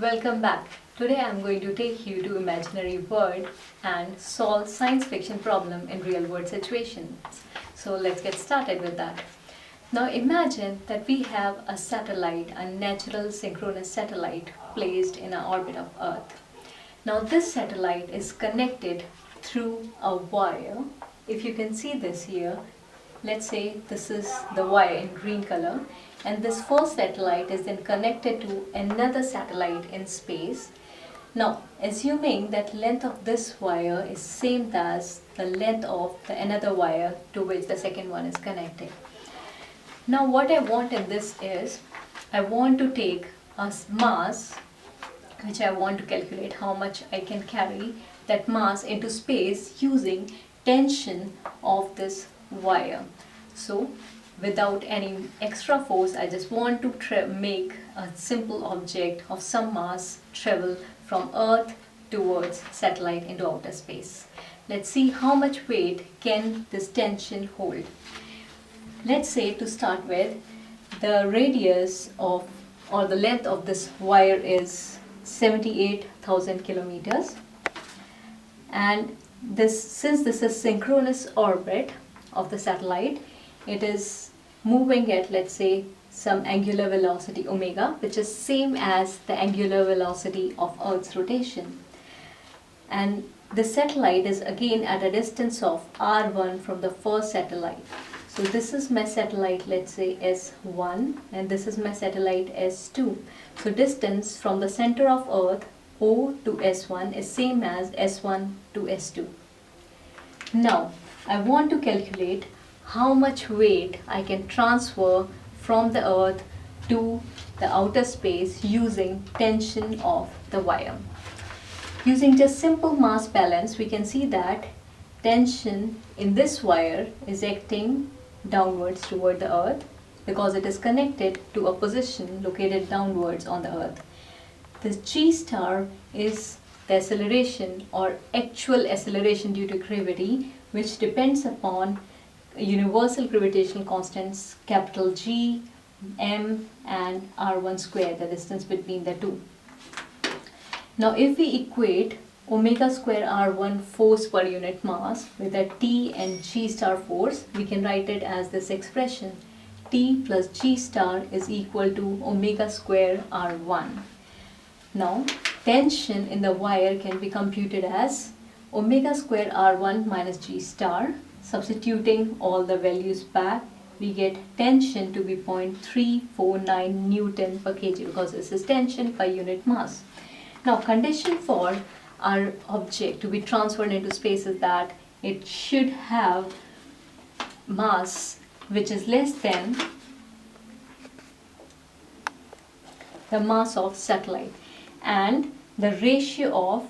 Welcome back. Today I am going to take you to imaginary world and solve science fiction problem in real world situations. So let's get started with that. Now imagine that we have a satellite, a natural synchronous satellite placed in an orbit of Earth. Now this satellite is connected through a wire. If you can see this here, let's say this is the wire in green color, and this first satellite is then connected to another satellite in space. Now assuming that length of this wire is same as the length of the another wire to which the second one is connected. Now what I want in this is, I want to take a mass which I want to calculate how much I can carry that mass into space using tension of this wire. So without any extra force, I just want to make a simple object of some mass travel from Earth towards satellite into outer space. Let's see how much weight can this tension hold. Let's say to start with, the radius of or the length of this wire is 78,000 kilometers, and since this is synchronous orbit of the satellite, it is moving at, let's say, some angular velocity omega, which is same as the angular velocity of Earth's rotation. And the satellite is again at a distance of r1 from the first satellite. So this is my satellite, let's say S1, and this is my satellite S2. So distance from the center of Earth O to S1 is same as S1 to S2. Now I want to calculate how much weight I can transfer from the Earth to the outer space using tension of the wire. Using just simple mass balance, we can see that tension in this wire is acting downwards toward the Earth because it is connected to a position located downwards on the Earth. This G star is the acceleration or actual acceleration due to gravity, which depends upon universal gravitational constants capital G, M and R1 square, the distance between the two. Now if we equate omega square R1 force per unit mass with a T and G star force, we can write it as this expression: T plus G star is equal to omega square R1. Now tension in the wire can be computed as omega square R1 minus G star. Substituting all the values back, we get tension to be 0.349 Newton per kg because this is tension per unit mass. Now condition for our object to be transferred into space is that it should have mass which is less than the mass of satellite, and the ratio of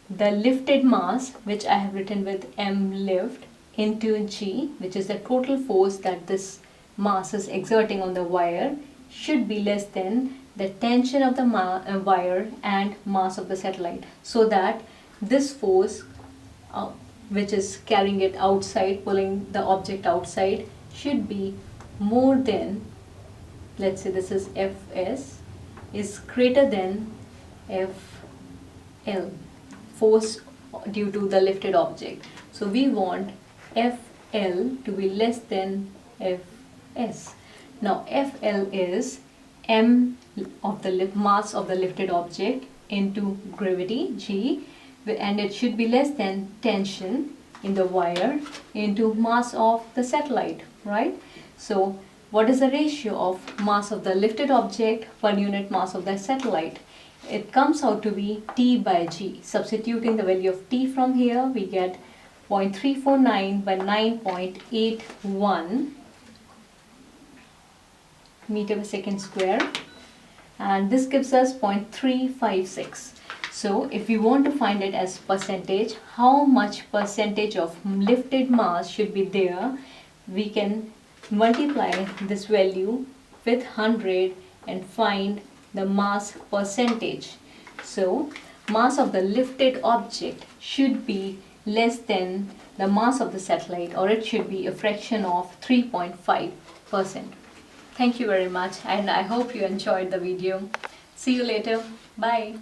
the lifted mass, which I have written with m lift, into G, which is the total force that this mass is exerting on the wire, should be less than the tension of the wire and mass of the satellite, so that this force which is carrying it outside, pulling the object outside, should be more than, let's say this is Fs, is greater than Fl, force due to the lifted object. So we want Fl to be less than Fs. Now Fl is m of the mass of the lifted object into gravity G, and it should be less than tension in the wire into mass of the satellite, right? So what is the ratio of mass of the lifted object per unit mass of the satellite? It comes out to be T by G. Substituting the value of T from here, we get 0.349 by 9.81 meter per second square, and this gives us 0.356. So if we want to find it as percentage, how much percentage of lifted mass should be there, we can multiply this value with 100 and find the mass percentage. So mass of the lifted object should be less than the mass of the satellite, or it should be a fraction of 3.5%. Thank you very much, and I hope you enjoyed the video. See you later. Bye.